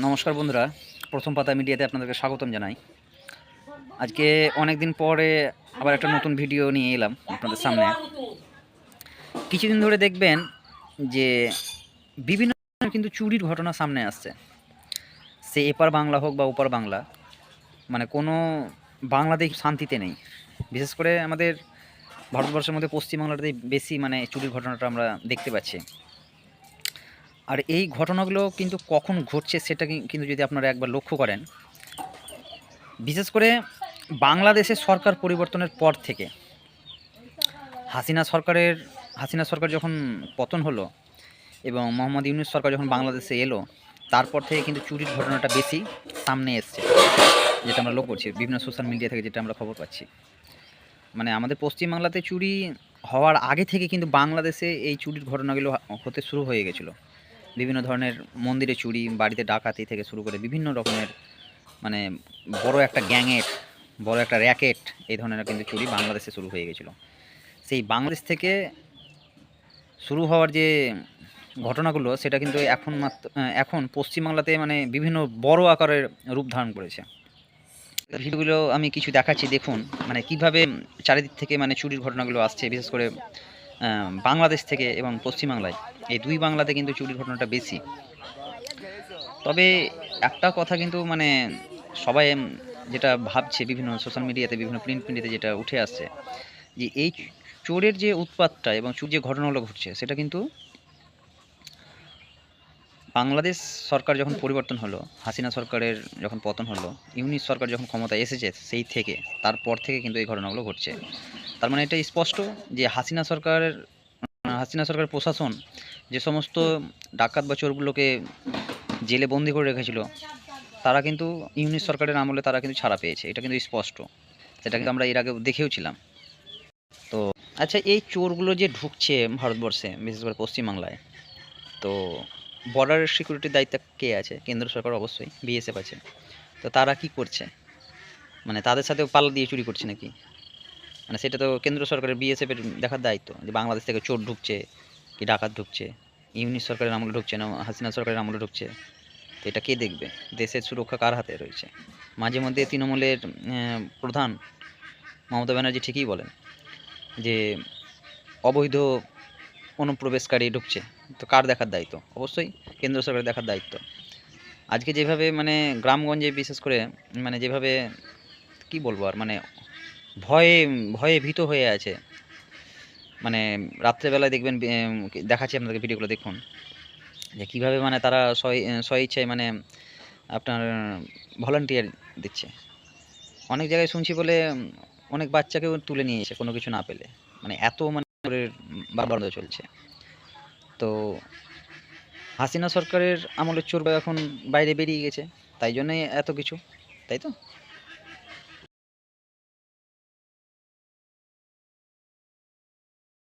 নমস্কার বন্ধুরা, প্রথম পাতা মিডিয়াতে আপনাদেরকে স্বাগতম জানাই। আজকে অনেক দিন পরে আবার একটা নতুন ভিডিও নিয়ে এলাম আপনাদের সামনে। কিছুদিন ধরে দেখবেন যে বিভিন্ন ধরনের কিন্তু চুরির ঘটনা সামনে আসছে, সে এপার বাংলা হোক বা ওপার বাংলা, মানে কোনো বাংলাদেশ শান্তিতে নেই। বিশেষ করে আমাদের ভারতবর্ষের মধ্যে পশ্চিমবাংলাতেই বেশি মানে চুরির ঘটনাটা আমরা দেখতে পাচ্ছি। আর এই ঘটনাগুলো কিন্তু কখন ঘটছে সেটা কিন্তু যদি আপনারা একবার লক্ষ্য করেন, বিশেষ করে বাংলাদেশের সরকার পরিবর্তনের পর থেকে হাসিনা সরকার যখন পতন হলো এবং মোহাম্মদ ইউনূস সরকার যখন বাংলাদেশে এলো, তারপর থেকে কিন্তু চুরির ঘটনাটা বেশি সামনে এসছে, যেটা আমরা লক্ষ্য করছি বিভিন্ন সোশ্যাল মিডিয়া থেকে, যেটা আমরা খবর পাচ্ছি। মানে আমাদের পশ্চিমবাংলাতে চুরি হওয়ার আগে থেকে কিন্তু বাংলাদেশে এই চুরির ঘটনাগুলো হতে শুরু হয়ে গেছিলো। বিভিন্ন ধরনের মন্দিরে চুরি, বাড়িতে ডাকাতি থেকে শুরু করে বিভিন্ন রকমের মানে বড় একটা গ্যাংয়ের, বড় একটা র্যাকেট, এই ধরনের কিন্তু চুরি বাংলাদেশে শুরু হয়ে গেছিলো। সেই বাংলাদেশ থেকে শুরু হওয়ার যে ঘটনাগুলো, সেটা কিন্তু এখন পশ্চিমবাংলাতে মানে বিভিন্ন বড় আকারের রূপ ধারণ করেছে। ভিডিওগুলো আমি কিছু দেখাচ্ছি, দেখুন মানে কিভাবে চারিদিক থেকে মানে চুরির ঘটনাগুলো আসছে, বিশেষ করে বাংলাদেশ থেকে এবং পশ্চিমবাংলায়, এই দুই বাংলাতে কিন্তু চুরির ঘটনাটা বেশি। তবে একটা কথা কিন্তু মানে সবাই যেটা ভাবছে, বিভিন্ন সোশ্যাল মিডিয়াতে, বিভিন্ন প্রিন্ট মিডিয়াতে যেটা উঠে আসছে, যে এই চোরের যে উৎপাতটা এবং চোর যে ঘটনাগুলো ঘটছে, সেটা কিন্তু বাংলাদেশ সরকার যখন পরিবর্তন হলো, হাসিনা সরকারের যখন পতন হলো, ইউনূস সরকার যখন ক্ষমতায় এসেছে, সেই থেকে তারপর থেকে কিন্তু এই ঘটনাগুলো ঘটছে। তার মানে এটা স্পষ্ট যে হাসিনা সরকারের প্রশাসন যে সমস্ত ডাকাত বা চোরগুলোকে জেলে বন্দি করে রেখেছিল, তারা কিন্তু ইউনূস সরকারের আমলে তারা কিন্তু ছাড়া পেয়েছে, এটা কিন্তু স্পষ্ট। সেটা কিন্তু আমরা এর আগে দেখেওছিলাম। তো আচ্ছা, এই চোরগুলো যে ঢুকছে ভারতবর্ষে, বিশেষ করে পশ্চিমবাংলায়, তো বর্ডারের সিকিউরিটির দায়িত্ব কে আছে? কেন্দ্র সরকার, অবশ্যই বিএসএফ আছে। তো তারা কি করছে? মানে তাদের সাথেও পাল্লা দিয়ে চুরি করছে নাকি? মানে সেটা তো কেন্দ্র সরকারের, বিএসএফের দেখার দায়িত্ব, যে বাংলাদেশ থেকে চোর ঢুকছে কি ডাকাত ঢুকছে, ইউনূস সরকারের আমলে ঢুকছে না হাসিনা সরকারের আমলে ঢুকছে, তো এটা কে দেখবে? দেশের সুরক্ষা কার হাতে রয়েছে? মাঝে মধ্যে তৃণমূলের প্রধান মমতা ব্যানার্জি ঠিকই বলেন যে অবৈধ অনুপ্রবেশকারী ঢুকছে, তো কার দেখার দায়িত্ব? অবশ্যই কেন্দ্র সরকারের দেখার দায়িত্ব। আজকে যেভাবে মানে গ্রামগঞ্জে বিশেষ করে মানে যেভাবে কি বলবো আর, মানে ভয়ে ভয়ে ভীত হয়ে আছে। মানে রাত্রেবেলায় দেখবেন, দেখাচ্ছি আপনাদেরকে, ভিডিওগুলো দেখুন যে কীভাবে মানে তারা স্ব ইচ্ছায় মানে আপনার ভলান্টিয়ার দিচ্ছে। অনেক জায়গায় শুনছি বলে অনেক বাচ্চাকেও তুলে নিয়ে এসে কোনো কিছু না পেলে, মানে এত মানে বাড়াবাড়ি চলছে। তো হাসিনা সরকারের আমলের চোর এখন বাইরে বেরিয়ে গেছে, তাই জন্যই এত কিছু, তাই তো?